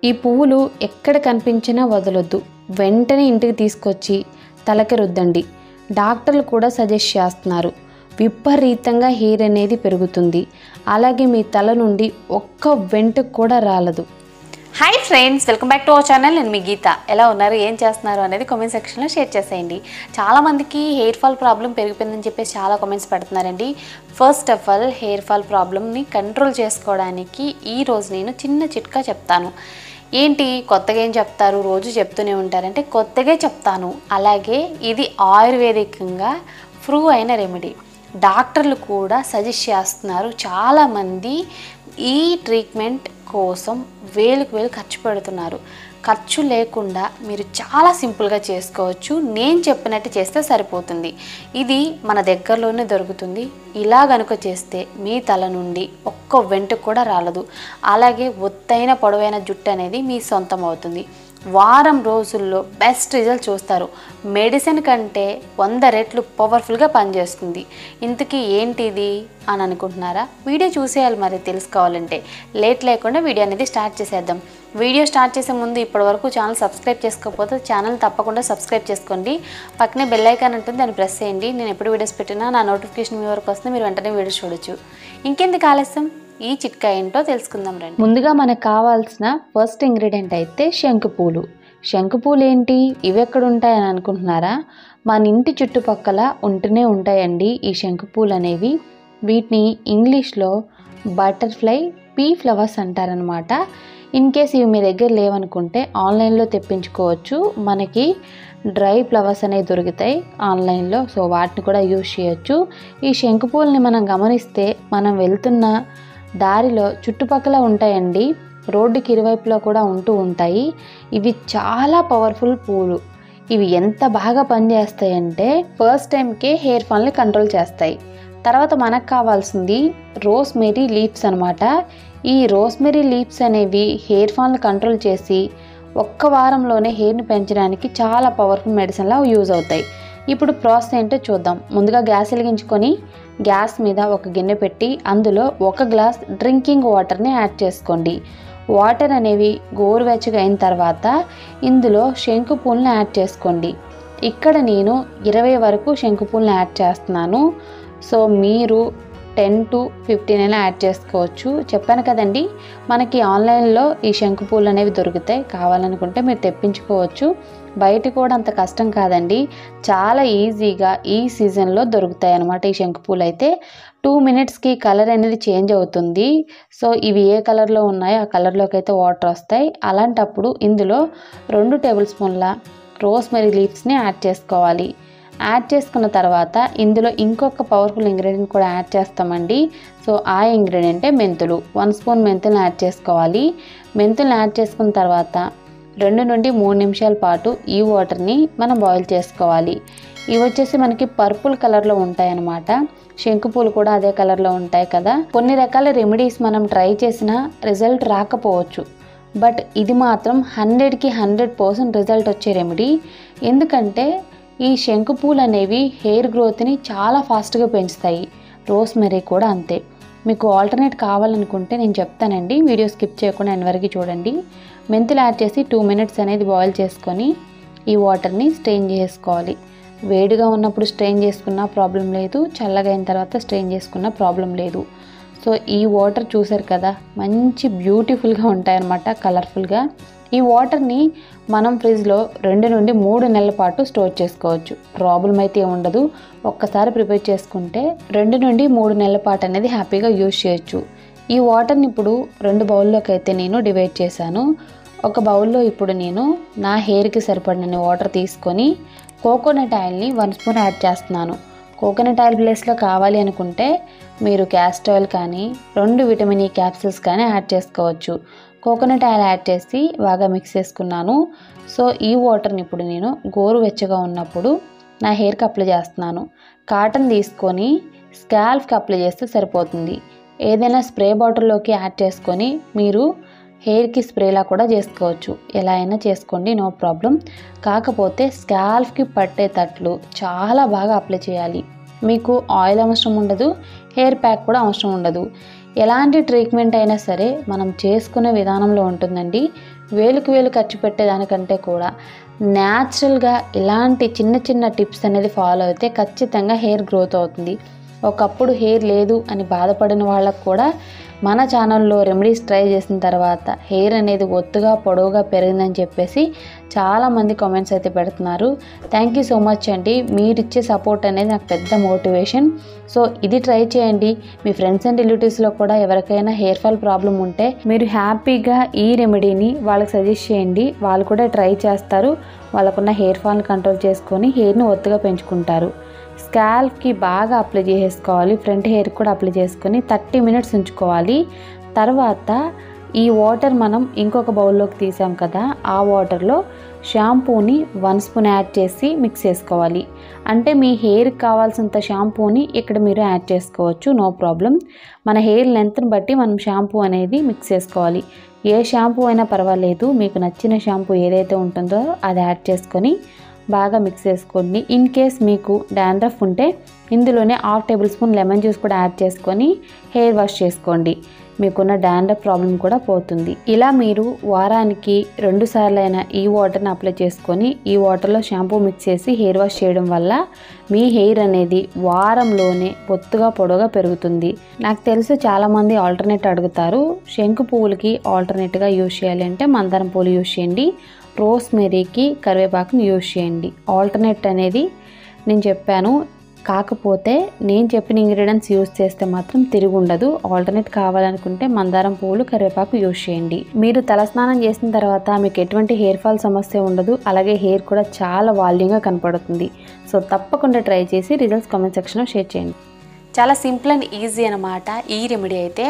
ఈ పువ్వులు ఎక్కడ కనిపించినా వదలొద్దు, వెంటనే ఇంటికి తీసుకొచ్చి తలకి రుద్దండి. డాక్టర్లు కూడా సజెస్ట్ చేస్తున్నారు. విపరీతంగా హెయిర్ అనేది పెరుగుతుంది, అలాగే మీ తల నుండి ఒక్క వెంట్రుక కూడా రాలదు. Hi friends, welcome back to our channel. నేను మీ గీత. ఎలా ఉన్నారు, ఏం చేస్తున్నారు అనేది కామెంట్ సెక్షన్లో షేర్ చేసేయండి. చాలామందికి హెయిర్ ఫాల్ ప్రాబ్లం పెరిగిపోయిందని చెప్పేసి చాలా కామెంట్స్ పెడుతున్నారండి. First of all, hair fall ప్రాబ్లమ్ని కంట్రోల్ చేసుకోవడానికి ఈరోజు నేను చిన్న చిట్కా చెప్తాను. ఏంటి కొత్తగా ఏం చెప్తారు, రోజు చెప్తూనే ఉంటారంటే కొత్తగా చెప్తాను. అలాగే ఇది ఆయుర్వేదికంగా ప్రూవ్ అయిన రెమెడీ. డాక్టర్లు కూడా సజెస్ట్ చేస్తున్నారు. చాలామంది ఈ ట్రీట్మెంట్ కోసం వేలకు వేలు ఖర్చు పెడుతున్నారు. ఖర్చు లేకుండా మీరు చాలా సింపుల్గా చేసుకోవచ్చు. నేను చెప్పినట్టు చేస్తే సరిపోతుంది. ఇది మన దగ్గరలోనే దొరుకుతుంది. ఇలా కనుక చేస్తే మీ తల నుండి ఒక్క వెంట్రుక కూడా రాలదు. అలాగే ఒత్తైన పొడవైన జుట్టు అనేది మీ సొంతం అవుతుంది. వారం రోజుల్లో బెస్ట్ రిజల్ట్ చూస్తారు. మెడిసిన్ కంటే 100 రెట్లు పవర్ఫుల్గా పనిచేస్తుంది. ఇంతకీ ఏంటిది అని అనుకుంటున్నారా? వీడియో చూసేయాలి మరి తెలుసుకోవాలంటే. లేట్ లేకుండా వీడియో అనేది స్టార్ట్ చేసేద్దాం. వీడియో స్టార్ట్ చేసే ముందు ఇప్పటివరకు ఛానల్ సబ్స్క్రైబ్ చేసుకోకపోతే ఛానల్ తప్పకుండా సబ్స్క్రైబ్ చేసుకోండి. పక్కనే బెల్ ఐకాన్ ఉంటుంది, దాన్ని ప్రెస్ చేయండి. నేను ఎప్పుడు వీడియోస్ పెట్టినా నా నోటిఫికేషన్ మీ వరకు వస్తుంది, మీరు వెంటనే వీడియోస్ చూడొచ్చు. ఇంకెందుకు ఆలస్యం, ఈ చిట్కా ఏంటో తెలుసుకుందాం రండి. ముందుగా మనకు కావాల్సిన ఫస్ట్ ఇంగ్రీడియంట్ అయితే శంకుపూలు. శంకుపూలు ఏంటి, ఇవి ఎక్కడ ఉంటాయని అనుకుంటున్నారా? మన ఇంటి చుట్టుపక్కల ఉంటూనే ఉంటాయండి ఈ శంకుపూలు అనేవి. వీటిని ఇంగ్లీష్లో బటర్ఫ్లై పీ ఫ్లవర్స్ అంటారనమాట. ఇన్ కేస్ ఇవి మీ దగ్గర లేవనుకుంటే ఆన్లైన్లో తెప్పించుకోవచ్చు. మనకి డ్రై ఫ్లవర్స్ అనేవి దొరుకుతాయి ఆన్లైన్లో, సో వాటిని కూడా యూజ్ చేయొచ్చు. ఈ శంకుపూలని మనం గమనిస్తే మనం వెళ్తున్న దారిలో చుట్టుపక్కల ఉంటాయండి, రోడ్డుకి ఇరువైపులో కూడా ఉంటూ ఉంటాయి. ఇవి చాలా పవర్ఫుల్ పూలు. ఇవి ఎంత బాగా పనిచేస్తాయంటే ఫస్ట్ టైంకే హెయిర్ ఫాల్ని కంట్రోల్ చేస్తాయి. తర్వాత మనకు కావాల్సింది రోస్మెరీ లీవ్స్ అనమాట. ఈ రోస్మెరీ లీవ్స్ అనేవి హెయిర్ ఫాల్ని కంట్రోల్ చేసి ఒక్క వారంలోనే హెయిర్ని పెంచడానికి చాలా పవర్ఫుల్ మెడిసిన్లా యూజ్ అవుతాయి. ఇప్పుడు ప్రాసెస్ ఏంటో చూద్దాం. ముందుగా గ్యాస్ వెలిగించుకొని గ్యాస్ మీద ఒక గిన్నె పెట్టి అందులో 1 గ్లాస్ డ్రింకింగ్ వాటర్ని యాడ్ చేసుకోండి. వాటర్ అనేవి గోరువెచ్చగా అయిన తర్వాత ఇందులో శంకుపూలను యాడ్ చేసుకోండి. ఇక్కడ నేను 20 వరకు శంకుపూలను యాడ్ చేస్తున్నాను. సో మీరు 10 to 15 అయినా యాడ్ చేసుకోవచ్చు. చెప్పాను కదండి, మనకి ఆన్లైన్లో ఈ శంకుపూలు అనేవి దొరుకుతాయి. కావాలనుకుంటే మీరు తెప్పించుకోవచ్చు. బయట కూడా అంత కష్టం కాదండి, చాలా ఈజీగా ఈ సీజన్లో దొరుకుతాయి అన్నమాట. ఈ శంకుపూలు అయితే 2 minutesకి కలర్ అనేది చేంజ్ అవుతుంది. సో ఇవి ఏ కలర్లో ఉన్నాయో ఆ కలర్లోకి అయితే వాటర్ వస్తాయి. అలాంటప్పుడు ఇందులో 2 టేబుల్ స్పూన్ల రోస్మెరీ లీవ్స్ని యాడ్ చేసుకోవాలి. యాడ్ చేసుకున్న తర్వాత ఇందులో ఇంకొక పవర్ఫుల్ ఇంగ్రీడియంట్ కూడా యాడ్ చేస్తామండి. సో ఆ ఇంగ్రీడియంటే మెంతులు. 1 స్పూన్ మెంతులను యాడ్ చేసుకోవాలి. మెంతులను యాడ్ చేసుకున్న తర్వాత 2 నుండి 3 నిమిషాల పాటు ఈ వాటర్ని మనం బాయిల్ చేసుకోవాలి. ఇవి వచ్చేసి మనకి పర్పుల్ కలర్లో ఉంటాయన్నమాట. శంకుపూలు కూడా అదే కలర్లో ఉంటాయి కదా. కొన్ని రకాల రెమెడీస్ మనం ట్రై చేసినా రిజల్ట్ రాకపోవచ్చు, బట్ ఇది మాత్రం 100కి 100% రిజల్ట్ వచ్చే రెమెడీ. ఎందుకంటే ఈ శంకుపూలు అనేవి హెయిర్ గ్రోత్ని చాలా ఫాస్ట్గా పెంచుతాయి. రోస్మెరీ కూడా అంతే. మీకు ఆల్టర్నేట్ కావాలనుకుంటే నేను చెప్తానండి, వీడియో స్కిప్ చేయకుండా ఎండ్ వరకు చూడండి. మెంతులు యాడ్ చేసి 2 minutes అనేది బాయిల్ చేసుకొని ఈ వాటర్ని స్ట్రెయిన్ చేసుకోవాలి. వేడిగా ఉన్నప్పుడు స్ట్రెయిన్ చేసుకున్న ప్రాబ్లం లేదు, చల్లగా అయిన తర్వాత స్ట్రెయిన్ చేసుకున్న ప్రాబ్లం లేదు. సో ఈ వాటర్ చూసారు కదా, మంచి బ్యూటిఫుల్గా ఉంటాయన్నమాట, కలర్ఫుల్గా. ఈ వాటర్ని మనం ఫ్రిడ్జ్లో 2 నుండి 3 నెలల పాటు స్టోర్ చేసుకోవచ్చు. ప్రాబ్లం అయితే ఉండదు. ఒక్కసారి ప్రిపేర్ చేసుకుంటే 2 నుండి 3 నెలల పాటు అనేది హ్యాపీగా యూజ్ చేయొచ్చు. ఈ వాటర్ని ఇప్పుడు 2 బౌల్లోకి అయితే నేను డివైడ్ చేశాను. ఒక బౌల్లో ఇప్పుడు నేను నా హెయిర్కి సరిపడిన వాటర్ తీసుకొని కోకోనట్ ఆయిల్ని 1 స్పూన్ యాడ్ చేస్తున్నాను. కోకోనట్ ఆయిల్ ప్లేస్లో కావాలి అనుకుంటే మీరు క్యాస్టర్ ఆయిల్ కానీ 2 విటమిన్ ఈ క్యాప్సూల్స్ కానీ యాడ్ చేసుకోవచ్చు. కోకోనట్ ఆయిల్ యాడ్ చేసి బాగా మిక్స్ చేసుకున్నాను. సో ఈ వాటర్ని ఇప్పుడు నేను గోరువెచ్చగా ఉన్నప్పుడు నా హెయిర్కి అప్లై చేస్తున్నాను. కాటన్ తీసుకొని స్కాల్ప్కి అప్లై చేస్తే సరిపోతుంది. ఏదైనా స్ప్రే బాటిల్లోకి యాడ్ చేసుకొని మీరు హెయిర్కి స్ప్రేలా కూడా చేసుకోవచ్చు. ఎలా అయినా చేసుకోండి, నో ప్రాబ్లం. కాకపోతే స్కాల్ప్కి పట్టేటట్లు చాలా బాగా అప్లై చేయాలి. మీకు ఆయిల్ అవసరం ఉండదు, హెయిర్ ప్యాక్ కూడా అవసరం ఉండదు. ఎలాంటి ట్రీట్మెంట్ అయినా సరే మనం చేసుకునే విధానంలో ఉంటుందండి. వేలుకు వేలు ఖర్చు పెట్టేదానికంటే కూడా న్యాచురల్గా ఇలాంటి చిన్న చిన్న టిప్స్ అనేది ఫాలో అయితే ఖచ్చితంగా హెయిర్ గ్రోత్ అవుతుంది. ఒకప్పుడు హెయిర్ లేదు అని బాధపడిన వాళ్ళకు కూడా మన ఛానల్లో రెమెడీస్ ట్రై చేసిన తర్వాత హెయిర్ అనేది ఒత్తుగా పొడవుగా పెరిగిందని చెప్పేసి చాలామంది కామెంట్స్ అయితే పెడుతున్నారు. థ్యాంక్ యూ సో మచ్ అండి. మీరు ఇచ్చే సపోర్ట్ అనేది నాకు పెద్ద మోటివేషన్. సో ఇది ట్రై చేయండి. మీ ఫ్రెండ్స్ అండ్ రిలేటివ్స్లో కూడా ఎవరికైనా హెయిర్ ఫాల్ ప్రాబ్లం ఉంటే మీరు హ్యాపీగా ఈ రెమెడీని వాళ్ళకి సజెస్ట్ చేయండి. వాళ్ళు కూడా ట్రై చేస్తారు. వాళ్ళకున్న హెయిర్ ఫాల్ని కంట్రోల్ చేసుకొని హెయిర్ని ఒత్తుగా పెంచుకుంటారు. స్కాల్ప్కి బాగా అప్లై చేసుకోవాలి. ఫ్రంట్ హెయిర్ కూడా అప్లై చేసుకొని 30 మినిట్స్ ఉంచుకోవాలి. తర్వాత ఈ వాటర్ మనం ఇంకొక బౌల్లోకి తీసాం కదా, ఆ వాటర్లో షాంపూని 1 స్పూన్ యాడ్ చేసి మిక్స్ చేసుకోవాలి. అంటే మీ హెయిర్కి కావాల్సినంత షాంపూని ఇక్కడ మీరు యాడ్ చేసుకోవచ్చు, నో ప్రాబ్లం. మన హెయిర్ లెంత్ని బట్టి మనం షాంపూ అనేది మిక్స్ చేసుకోవాలి. ఏ షాంపూ అయినా పర్వాలేదు, మీకు నచ్చిన షాంపూ ఏదైతే ఉంటుందో అది యాడ్ చేసుకొని బాగా మిక్స్ చేసుకోండి. ఇన్ కేస్ మీకు డాండ్రఫ్ ఉంటే ఇందులోనే 1/2 టేబుల్ స్పూన్ లెమన్ జ్యూస్ కూడా యాడ్ చేసుకొని హెయిర్ వాష్ చేసుకోండి. మీకున్న డాండ్రఫ్ ప్రాబ్లం కూడా పోతుంది. ఇలా మీరు వారానికి 2 సార్లు అయినా ఈ వాటర్ని అప్లై చేసుకొని ఈ వాటర్లో షాంపూ మిక్స్ చేసి హెయిర్ వాష్ చేయడం వల్ల మీ హెయిర్ అనేది వారంలోనే పొత్తుగా పొడవుగా పెరుగుతుంది. నాకు తెలుసు చాలామంది ఆల్టర్నేట్ అడుగుతారు. శంకు పువ్వులకి ఆల్టర్నేట్గా యూజ్ చేయాలి అంటే మందారం పూలు యూజ్ చేయండి, రోస్మెరీకి కరివేపాకుని యూజ్ చేయండి. ఆల్టర్నేట్ అనేది నేను చెప్పాను, కాకపోతే నేను చెప్పిన ఇంగ్రీడియంట్స్ యూజ్ చేస్తే మాత్రం తిరిగి ఉండదు. ఆల్టర్నేట్ కావాలనుకుంటే మందారం పువ్వులు కరివేపాకు యూజ్ చేయండి. మీరు తలస్నానం చేసిన తర్వాత మీకు ఎటువంటి హెయిర్ ఫాల్ సమస్య ఉండదు. అలాగే హెయిర్ కూడా చాలా వాల్యూమ్గా కనపడుతుంది. సో తప్పకుండా ట్రై చేసి రిజల్ట్స్ కామెంట్ సెక్షన్లో షేర్ చేయండి. చాలా సింపుల్ అండ్ ఈజీ అనమాట ఈ రెమెడీ అయితే.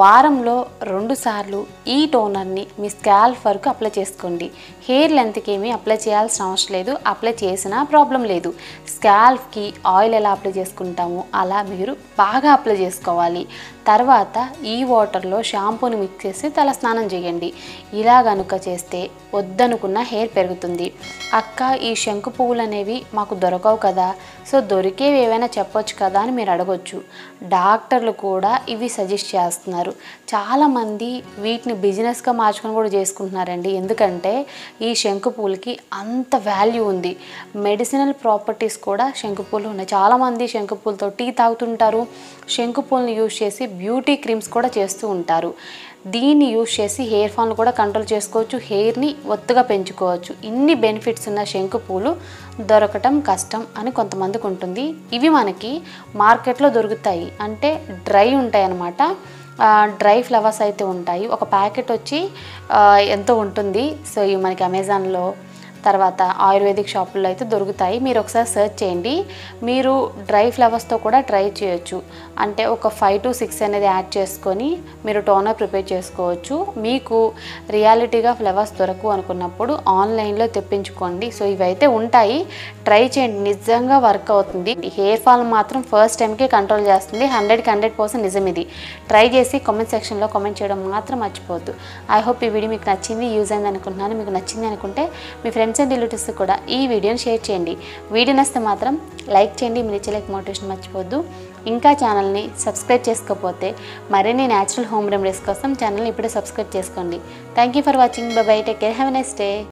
వారంలో 2 సార్లు ఈ టోనర్ని మీ స్కాల్ప్ వరకు అప్లై చేసుకోండి. హెయిర్ లెంత్కి ఏమీ అప్లై చేయాల్సిన అవసరం లేదు, అప్లై చేసినా ప్రాబ్లం లేదు. స్కాల్ప్కి ఆయిల్ ఎలా అప్లై చేసుకుంటామో అలా మీరు బాగా అప్లై చేసుకోవాలి. తర్వాత ఈ వాటర్లో షాంపూని మిక్స్ చేసి తల స్నానం చేయండి. ఇలా కనుక చేస్తే వద్దనుకున్న హెయిర్ పెరుగుతుంది. అక్క ఈ శంకు పువ్వులు అనేవి మాకు దొరకవు కదా, సో దొరికేవి ఏవైనా చెప్పొచ్చు కదా అని మీరు అడగొచ్చు. డాక్టర్లు కూడా ఇవి సజెస్ట్ చేస్తున్నారు. చాలామంది వీటిని బిజినెస్గా మార్చుకొని కూడా చేసుకుంటున్నారండి. ఎందుకంటే ఈ శంకు పువ్వులకి అంత వాల్యూ ఉంది. మెడిసినల్ ప్రాపర్టీస్ కూడా శంకు పువ్వులు ఉన్నాయి. చాలామంది శంకు పువ్వులతో టీ తాగుతుంటారు. శంకు పువ్వులను యూజ్ చేసి బ్యూటీ క్రీమ్స్ కూడా చేస్తూ ఉంటారు. దీన్ని యూజ్ చేసి హెయిర్ ఫాల్ని కూడా కంట్రోల్ చేసుకోవచ్చు, హెయిర్ని ఒత్తుగా పెంచుకోవచ్చు. ఇన్ని బెనిఫిట్స్ ఉన్న శంకు పువ్వులు దొరకటం కష్టం అని కొంతమందికి ఉంటుంది. ఇవి మనకి మార్కెట్లో దొరుకుతాయి, అంటే డ్రై ఉంటాయి అన్నమాట. డ్రై ఫ్లవర్స్ అయితే ఉంటాయి. ఒక ప్యాకెట్ వచ్చి ఎంతో ఉంటుంది. సో ఇవి మనకి అమెజాన్లో తర్వాత ఆయుర్వేదిక్ షాపుల్లో అయితే దొరుకుతాయి. మీరు ఒకసారి సెర్చ్ చేయండి. మీరు డ్రై ఫ్లవర్స్తో కూడా ట్రై చేయొచ్చు. అంటే ఒక 5 to 6 అనేది యాడ్ చేసుకొని మీరు టోనర్ ప్రిపేర్ చేసుకోవచ్చు. మీకు రియాలిటీగా ఫ్లవర్స్ దొరకవు అనుకున్నప్పుడు ఆన్లైన్లో తెప్పించుకోండి. సో ఇవైతే ఉంటాయి, ట్రై చేయండి, నిజంగా వర్క్ అవుతుంది. హెయిర్ ఫాల్ మాత్రం ఫస్ట్ టైంకే కంట్రోల్ చేస్తుంది. 100కి 100% నిజం ఇది. ట్రై చేసి కామెంట్ సెక్షన్లో కామెంట్ చేయడం మాత్రం మర్చిపోవద్దు. ఐ హోప్ ఈ వీడియో మీకు నచ్చింది, యూజ్ అయింది అనుకుంటున్నాను. మీకు నచ్చింది అనుకుంటే మీ ఫ్రెండ్స్ అండ్ రిలేటివ్స్ కూడా ఈ వీడియోని షేర్ చేయండి. వీడియో నచ్చితే మాత్రం లైక్ చేయండి. మీరు ఇచ్చే లైక్ మోటివేషన్ మర్చిపోవద్దు. ఇంకా ఛానల్ని సబ్స్క్రైబ్ చేసుకోకపోతే మరిన్ని న్యాచురల్ హోమ్ రెమెడీస్ కోసం ఛానల్ని ఇప్పుడే సబ్స్క్రైబ్ చేసుకోండి. Thank you for watching. By by. Take care. Have a nice day.